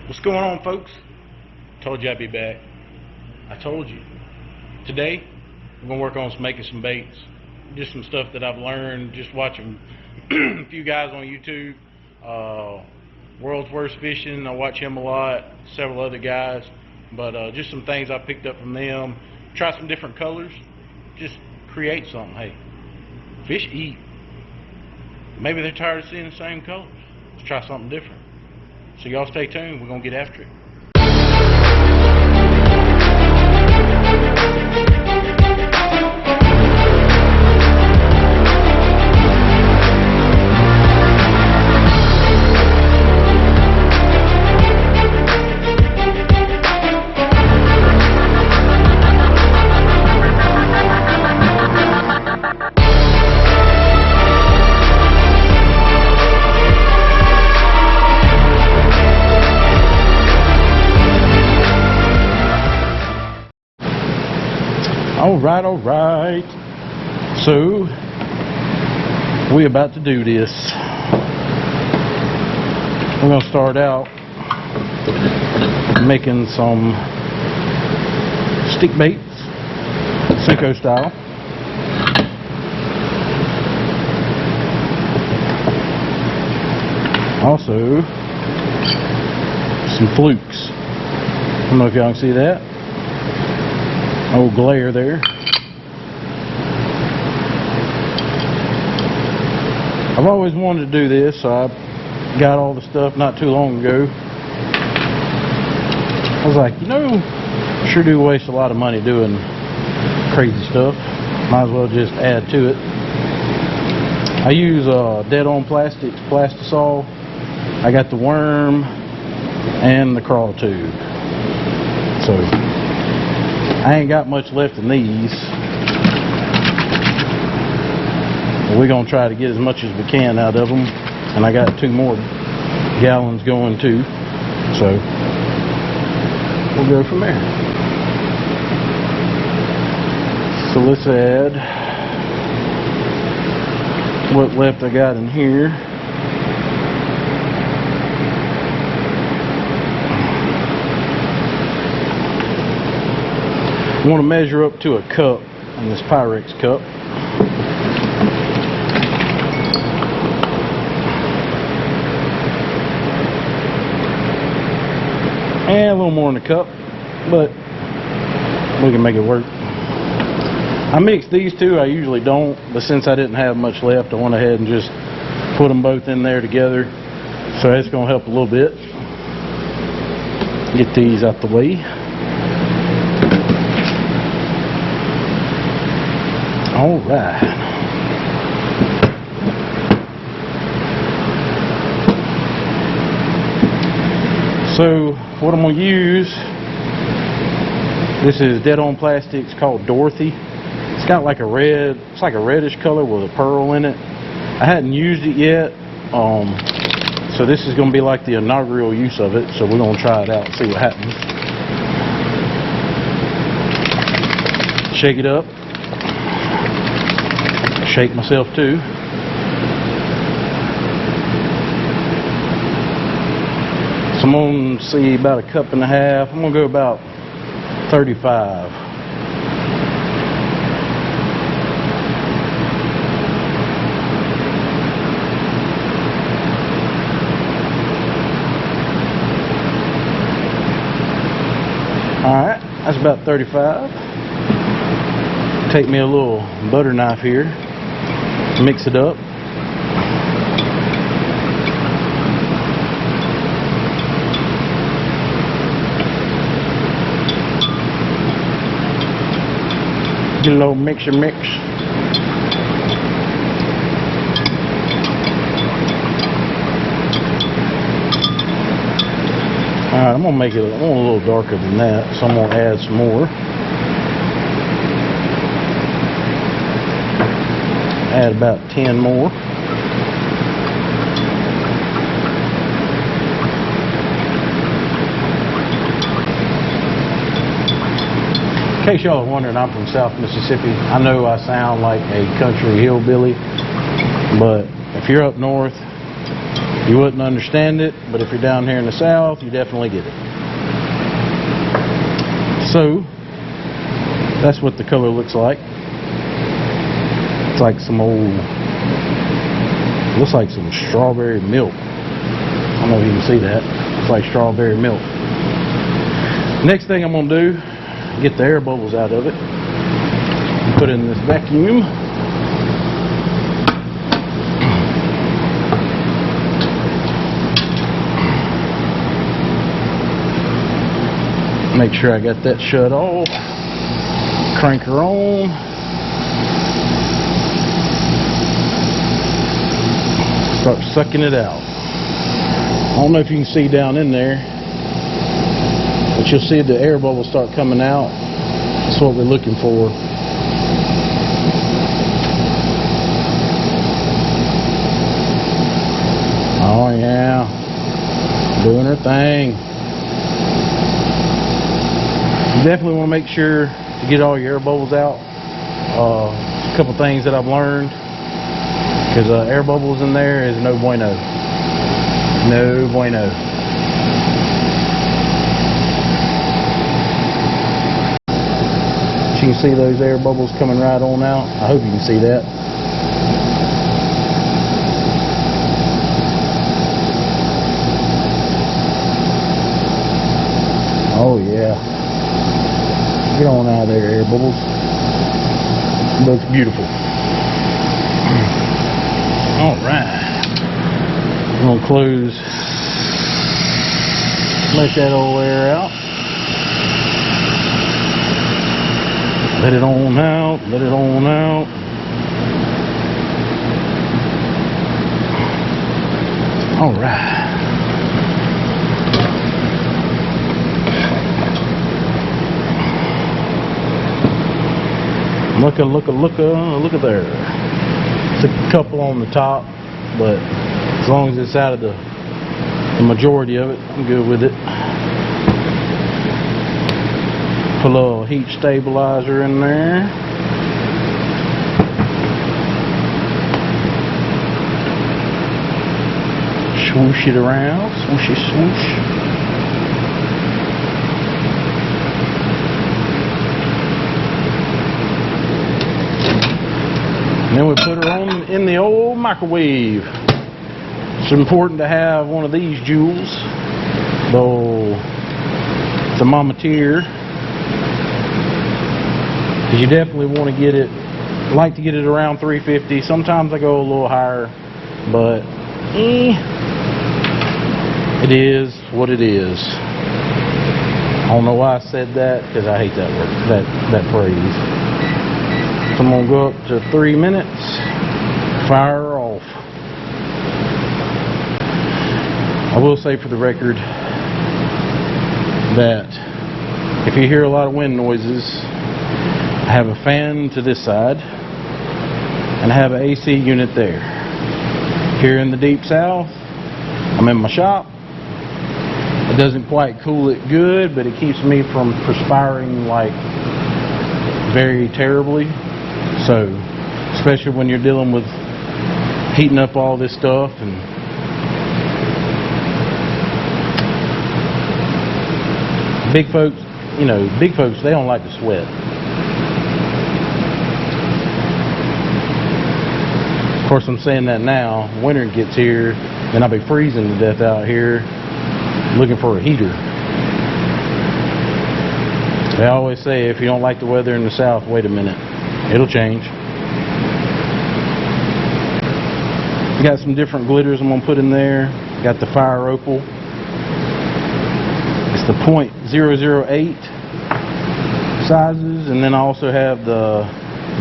What's going on, folks? Told you I'd be back. I told you. Today, we're going to work on making some baits. Just some stuff that I've learned just watching a few guys on YouTube. World's Worst Fishing, I watch him a lot. Several other guys. But just some things I picked up from them. Try some different colors. Just create something. Hey, fish eat. Maybe they're tired of seeing the same colors. Let's try something different. So y'all stay tuned. We're going to get after it. All right. So, we about to do this. We're going to start out making some stick baits, Senko style. Also, some flukes. I don't know if y'all can see that. Old glare there. I've always wanted to do this, so I got all the stuff not too long ago. I was like, you know, sure do waste a lot of money doing crazy stuff. Might as well just add to it. I use Dead On Plastics Plastisol. I got the worm and the crawl tube. So I ain't got much left in these. We're going to try to get as much as we can out of them. And I got 2 more gallons going too. So we'll go from there. So let's add what left I got in here. I want to measure up to a cup in this Pyrex cup. And a little more in the cup, but we can make it work. I mixed these two. I usually don't, but since I didn't have much left, I went ahead and just put them both in there together. So that's going to help a little bit. Get these out the way. All right. So what I'm going to use, this is Dead On Plastics called Dorothy. It's got like a red, it's like a reddish color with a pearl in it. I hadn't used it yet, so this is going to be like the inaugural use of it. So we're going to try it out and see what happens. Shake it up. Shake myself too. So I'm going to see about 1.5 cups. I'm going to go about 35. Alright, that's about 35. Take me a little butter knife here. Mix it up. Get a little mix. Alright, I'm gonna make it a little darker than that, so I'm gonna add some more. Add about 10 more. In case y'all are wondering, I'm from South Mississippi. I know I sound like a country hillbilly, but if you're up north, You wouldn't understand it, but if you're down here in the South, you definitely get it. So, that's what the color looks like. It's like some old, looks like some strawberry milk. I don't know if you can see that. It's like strawberry milk. Next thing I'm going to do, get the air bubbles out of it. Put it in this vacuum. Make sure I got that shut off. Crank her on. Start sucking it out. I don't know if you can see down in there, but you'll see the air bubbles start coming out. That's what we're looking for. Oh yeah, doing her thing. You definitely want to make sure to get all your air bubbles out. A couple things that I've learned, because air bubbles in there is no bueno. No bueno. You can see those air bubbles coming right on out. I hope you can see that. Oh yeah. Get on out of there, air bubbles. Looks beautiful. Alright. I'm going to close. Let that old air out. Let it on out. Let it on out. Alright. Look at there. Took a couple on the top, but as long as it's out of the majority of it, I'm good with it. Put a little heat stabilizer in there. Swoosh it around, swooshy swoosh. Then we put her on in the old microwave. It's important to have one of these jewels, though it's a Mama Tier, because you definitely want to get it, like to get it around 350. Sometimes I go a little higher, but it is what it is. I don't know why I said that, because I hate that word, that phrase. So I'm going to go up to 3 minutes, fire her off. I will say for the record that if you hear a lot of wind noises, I have a fan to this side and I have an AC unit there. Here in the deep south, I'm in my shop. It doesn't quite cool it good, but it keeps me from perspiring like very terribly. So, especially when you're dealing with heating up all this stuff, and big folks, they don't like to sweat. Of course, I'm saying that now. Winter gets here, and I'll be freezing to death out here looking for a heater. They always say if you don't like the weather in the south, wait a minute. It'll change. Got some different glitters I'm going to put in there. Got the Fire Opal. It's the .008 sizes. And then I also have the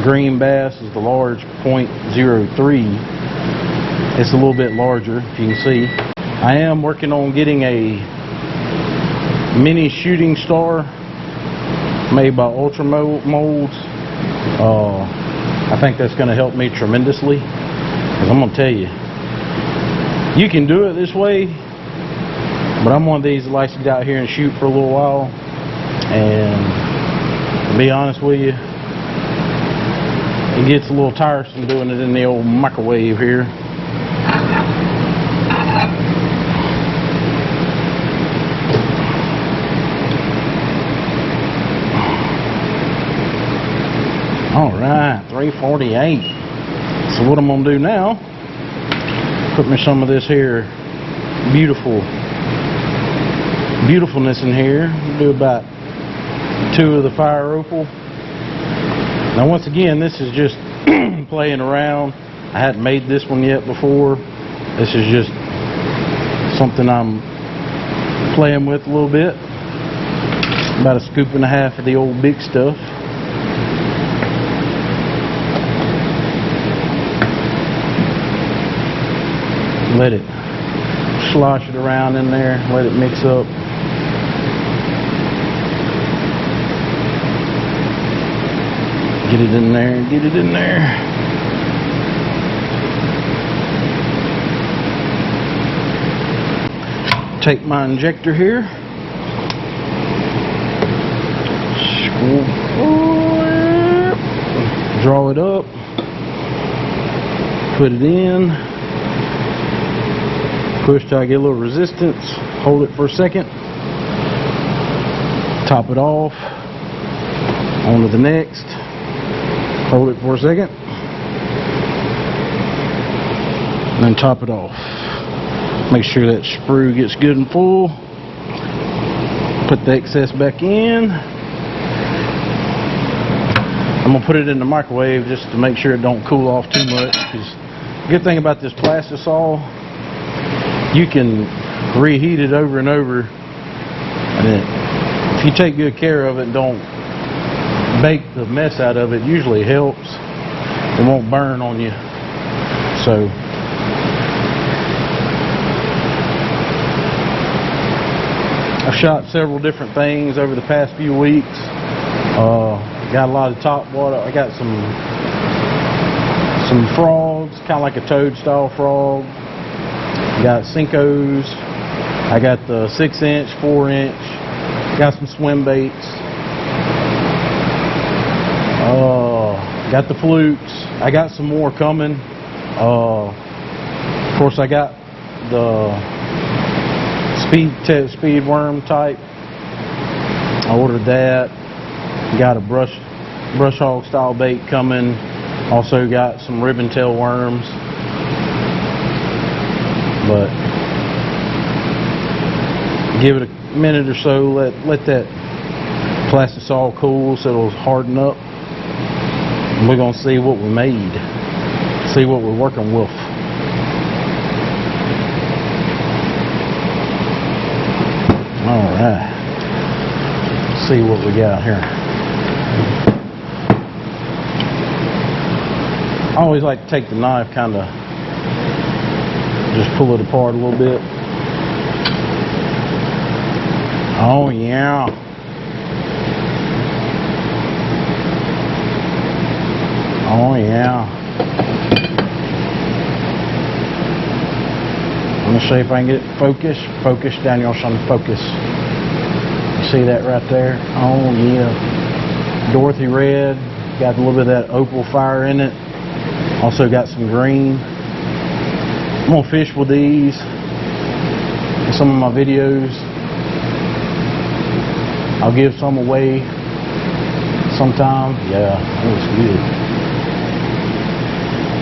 Green Bass is the large .03. It's a little bit larger, if you can see. I am working on getting a mini shooting star made by Ultra Molds. I think that's going to help me tremendously, because I'm going to tell you, you can do it this way, but I'm one of these that likes to get out here and shoot for a little while, and to be honest with you, it gets a little tiresome doing it in the old microwave here. Alright, 348. So what I'm gonna do now, put me some of this here beautifulness in here. Do about 2 of the fire opal. Now once again, this is just playing around. I hadn't made this one yet before. This is just something I'm playing with a little bit. About a scoop and a half of the old big stuff. Let it slosh it around in there, let it mix up. Get it in there, get it in there. Take my injector here. Draw it up. Put it in. Push till I get a little resistance. Hold it for a second. Top it off. On to the next. Hold it for a second. And then top it off. Make sure that sprue gets good and full. Put the excess back in. I'm going to put it in the microwave just to make sure it don't cool off too much. Because the good thing about this Plastisol, you can reheat it over and over, and if you take good care of it and don't bake the mess out of it, usually helps. It won't burn on you. So I've shot several different things over the past few weeks. Got a lot of top water. I got some frogs, kind of like a toad style frog. Got Senkos. I got the 6-inch, 4-inch. Got some swim baits. Got the flukes. I got some more coming. Of course, I got the speed worm type. I ordered that. Got a brush hog style bait coming. Also got some ribbon tail worms. But give it a minute or so. Let that Plastisol cool so it'll harden up. And we're gonna see what we made. See what we're working with. All right. See what we got here. I always like to take the knife, kind of just pull it apart a little bit. Oh yeah. Oh yeah. Let me see if I can get it focused. Focus, Daniel, son, focus. You see that right there? Oh yeah. Dorothy red. Got a little bit of that opal fire in it. Also got some green. I'm gonna fish with these in some of my videos. I'll give some away sometime. Yeah, that was good.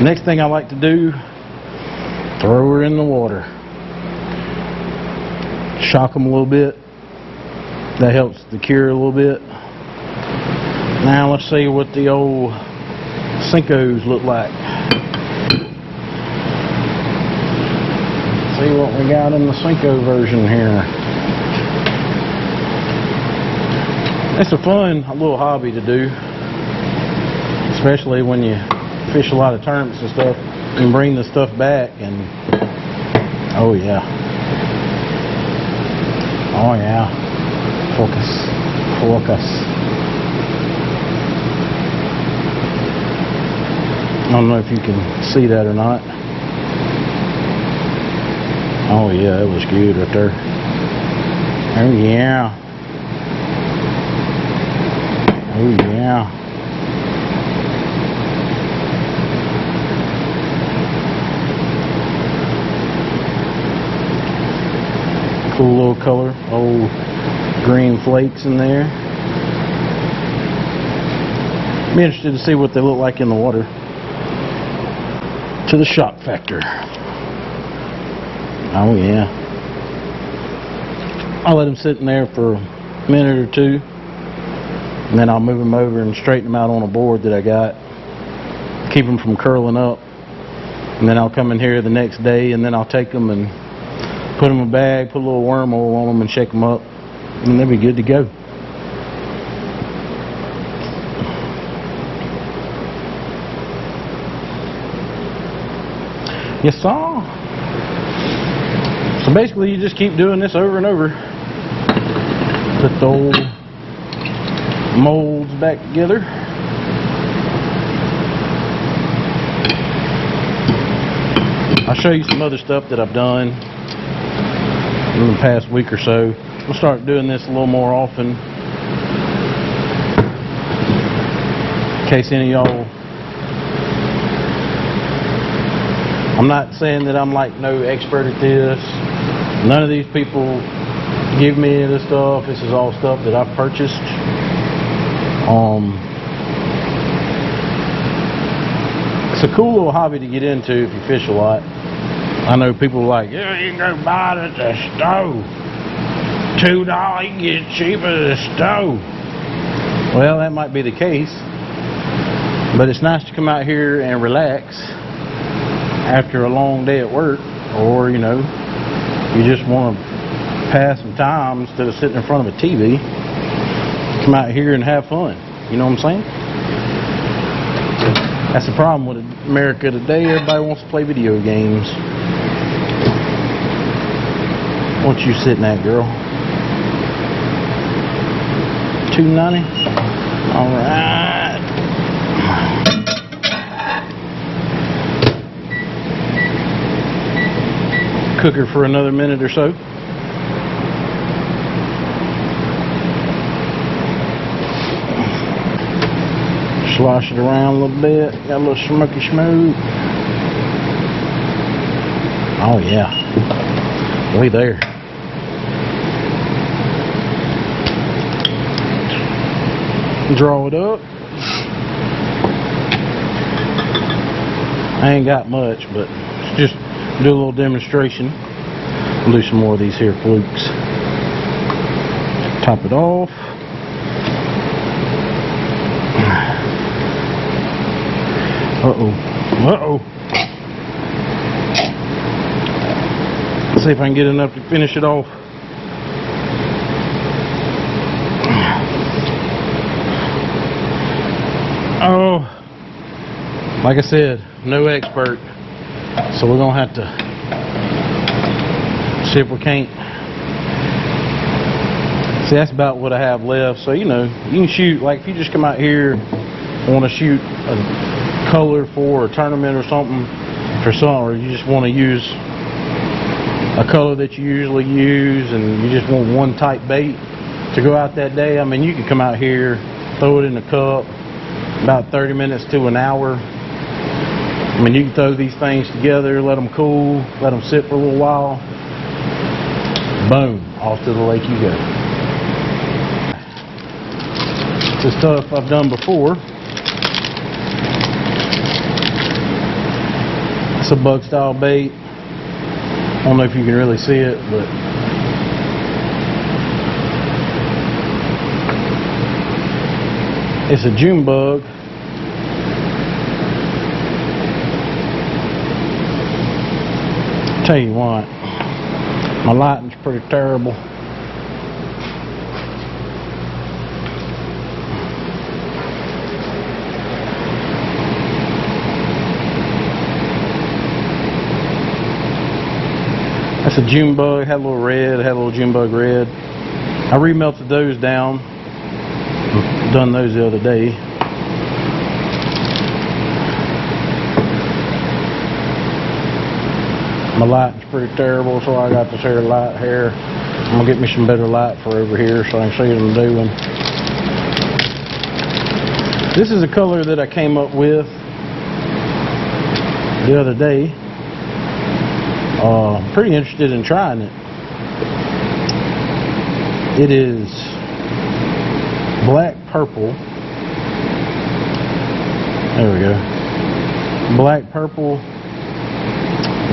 Next thing I like to do, throw her in the water. Shock them a little bit. That helps the cure a little bit. Now let's see what the old Senkos look like. See what we got in the Senko version here. It's a fun little hobby to do, especially when you fish a lot of tournaments and stuff and bring the stuff back. And oh yeah, oh yeah, focus. I don't know if you can see that or not. Oh yeah, it was good right there. Oh yeah. Oh yeah. Cool little color. Old green flakes in there. Be interested to see what they look like in the water. To the shock factor. Oh yeah. I'll let them sit in there for a minute or two, and then I'll move them over and straighten them out on a board that I got. Keep them from curling up, and then I'll come in here the next day, and then I'll take them and put them in a bag, put a little worm oil on them, and shake them up, and they'll be good to go. Yes, sir. So basically, you just keep doing this over and over. Put the old molds back together. I'll show you some other stuff that I've done in the past week or so. We'll start doing this a little more often, in case any of y'all. I'm not saying that I'm like no expert at this. None of these people give me this stuff. This is all stuff that I've purchased. It's a cool little hobby to get into if you fish a lot. I know people are like, yeah, you can go buy it at the stove. $2, you can get it cheaper at the stove. Well, that might be the case, but it's nice to come out here and relax after a long day at work, or you know, you just want to pass some time instead of sitting in front of a TV. Come out here and have fun. You know what I'm saying? That's the problem with America today. Everybody wants to play video games. What you sitting at, girl? $2.90. All right. Cook her for another minute or so. Slosh it around a little bit. Got a little smoky smoke. Oh yeah. We there. Draw it up. I ain't got much, but just do a little demonstration. I'll do some more of these here flukes. Top it off. Uh-oh. Uh-oh. See if I can get enough to finish it off. Oh, like I said, no expert. So we're gonna have to see if we can't. See, that's about what I have left. So you know, you can shoot, like if you just come out here and want to shoot a color for a tournament or something, or you just want to use a color that you usually use, and you just want one type bait to go out that day. I mean, you can come out here, throw it in a cup, about 30 minutes to an hour. I mean, you can throw these things together, let them cool, let them sit for a little while. Boom, off to the lake you go. This stuff I've done before. It's a bug style bait. I don't know if you can really see it, but it's a June bug. Tell you what, my lighting's pretty terrible. That's a June bug. Had a little red. Had a little June bug red. I remelted those down. Done those the other day. My lighting's pretty terrible, so I got this here light here. I'm gonna get me some better light for over here so I can see what I'm doing. This is a color that I came up with the other day. I'm pretty interested in trying it. It is black purple There we go. Black purple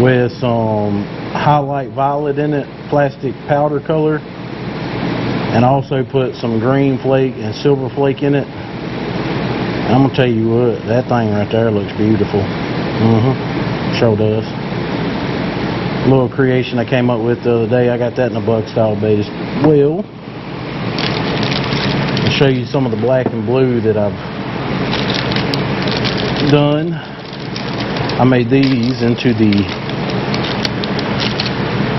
with some highlight violet in it, plastic powder color, and also put some green flake and silver flake in it. I'm gonna tell you what, that thing right there looks beautiful. Sure does. Little creation I came up with the other day. I got that in a bug style bait as well. I'll show you some of the black and blue that I've done. I made these into the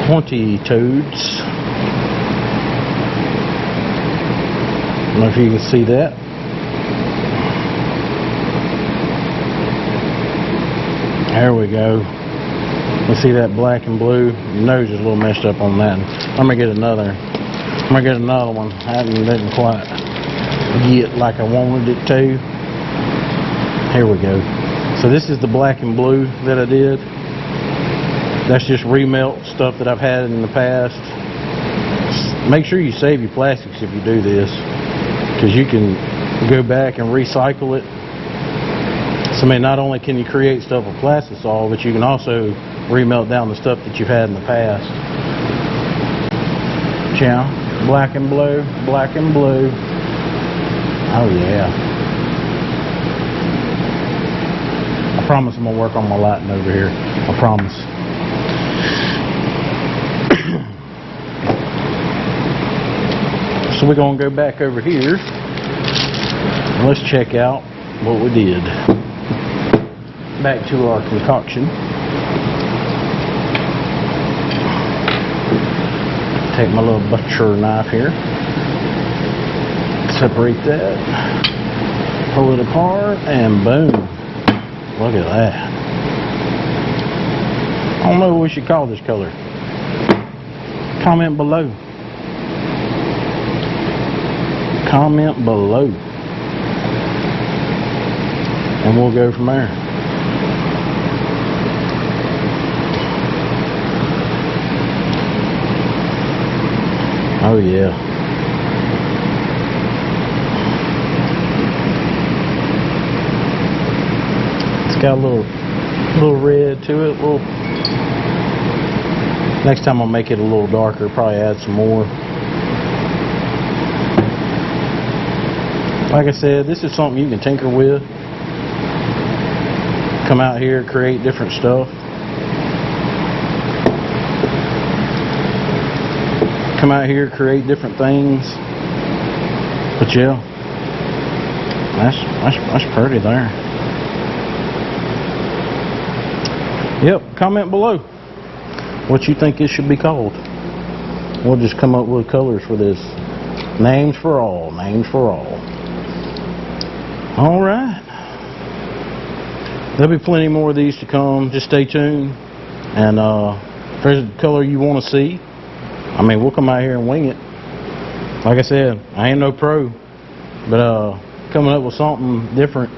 pointy toads. I don't know if you can see that. There we go. You see that black and blue? Your nose is a little messed up on that. I'm gonna get another one. I didn't quite get like I wanted it to. Here we go. So this is the black and blue that I did. That's just remelt stuff that I've had in the past. Make sure you save your plastics if you do this, because you can go back and recycle it. So I mean, not only can you create stuff with Plastisol, but you can also remelt down the stuff that you've had in the past. Yeah, black and blue, black and blue. Oh yeah. I promise I'm gonna work on my lighting over here. I promise. So we're gonna go back over here. Let's check out what we did. Back to our concoction. Take my little butcher knife here. Separate that. Pull it apart and boom. Look at that. I don't know what we should call this color. Comment below. Comment below. And we'll go from there. Oh yeah. It's got a little red to it. Next time I'll make it a little darker. Probably add some more. Like I said, this is something you can tinker with. Come out here, create different stuff. Come out here, create different things. But yeah, that's pretty there. Yep, comment below what you think it should be called. We'll just come up with colors for this. Names for all, names for all. Alright. There'll be plenty more of these to come. Just stay tuned. And if there's a color you want to see, I mean, we'll come out here and wing it. Like I said, I ain't no pro, but coming up with something different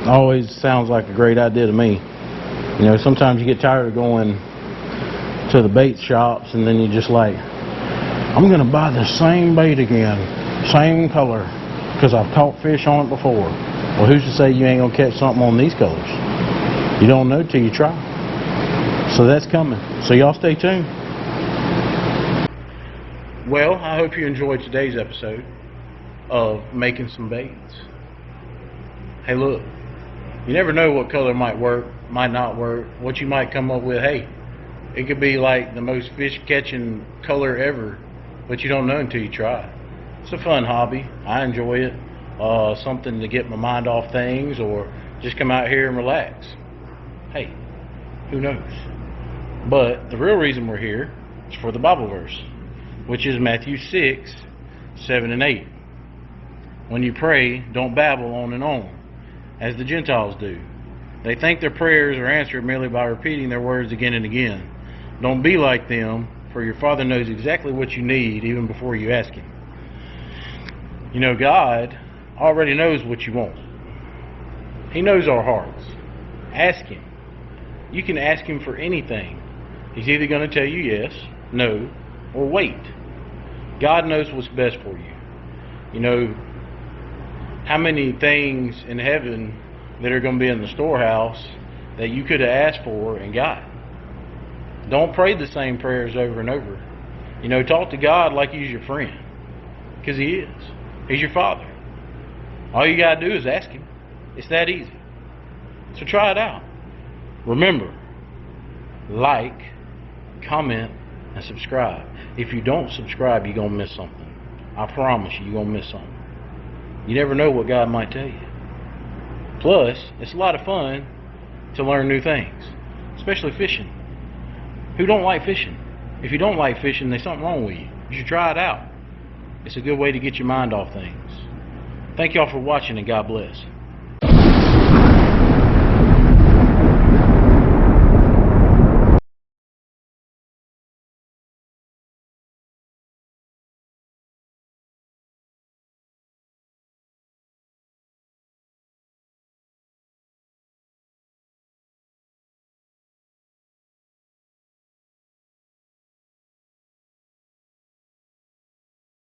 always sounds like a great idea to me. You know, sometimes you get tired of going to the bait shops and then you're just like, I'm gonna buy the same bait again, same color, because I've caught fish on it before. Well, who's to say you ain't gonna catch something on these colors? You don't know till you try. So that's coming. So y'all stay tuned. Well, I hope you enjoyed today's episode of making some baits. Hey, look, you never know what color might work, might not work, what you might come up with. Hey, it could be like the most fish catching color ever, but you don't know until you try. It's a fun hobby. I enjoy it. Something to get my mind off things, or just come out here and relax. Hey, who knows? But the real reason we're here is for the Bible verse, which is Matthew 6, 7 and 8. When you pray, don't babble on and on, as the Gentiles do. They think their prayers are answered merely by repeating their words again and again. Don't be like them, for your Father knows exactly what you need even before you ask Him. You know, God already knows what you want. He knows our hearts. Ask Him. You can ask Him for anything. He's either going to tell you yes, no, or wait. God knows what's best for you. You know, how many things in heaven that are going to be in the storehouse that you could have asked for and got. Don't pray the same prayers over and over. You know, talk to God like He's your friend, because He is. He's your Father. All you got to do is ask Him. It's that easy. So try it out. Remember, like, comment, and subscribe. If you don't subscribe, you're going to miss something. I promise you're going to miss something. You never know what God might tell you. Plus, it's a lot of fun to learn new things, especially fishing. Who don't like fishing? If you don't like fishing, there's something wrong with you. You should try it out. It's a good way to get your mind off things. Thank y'all for watching, and God bless.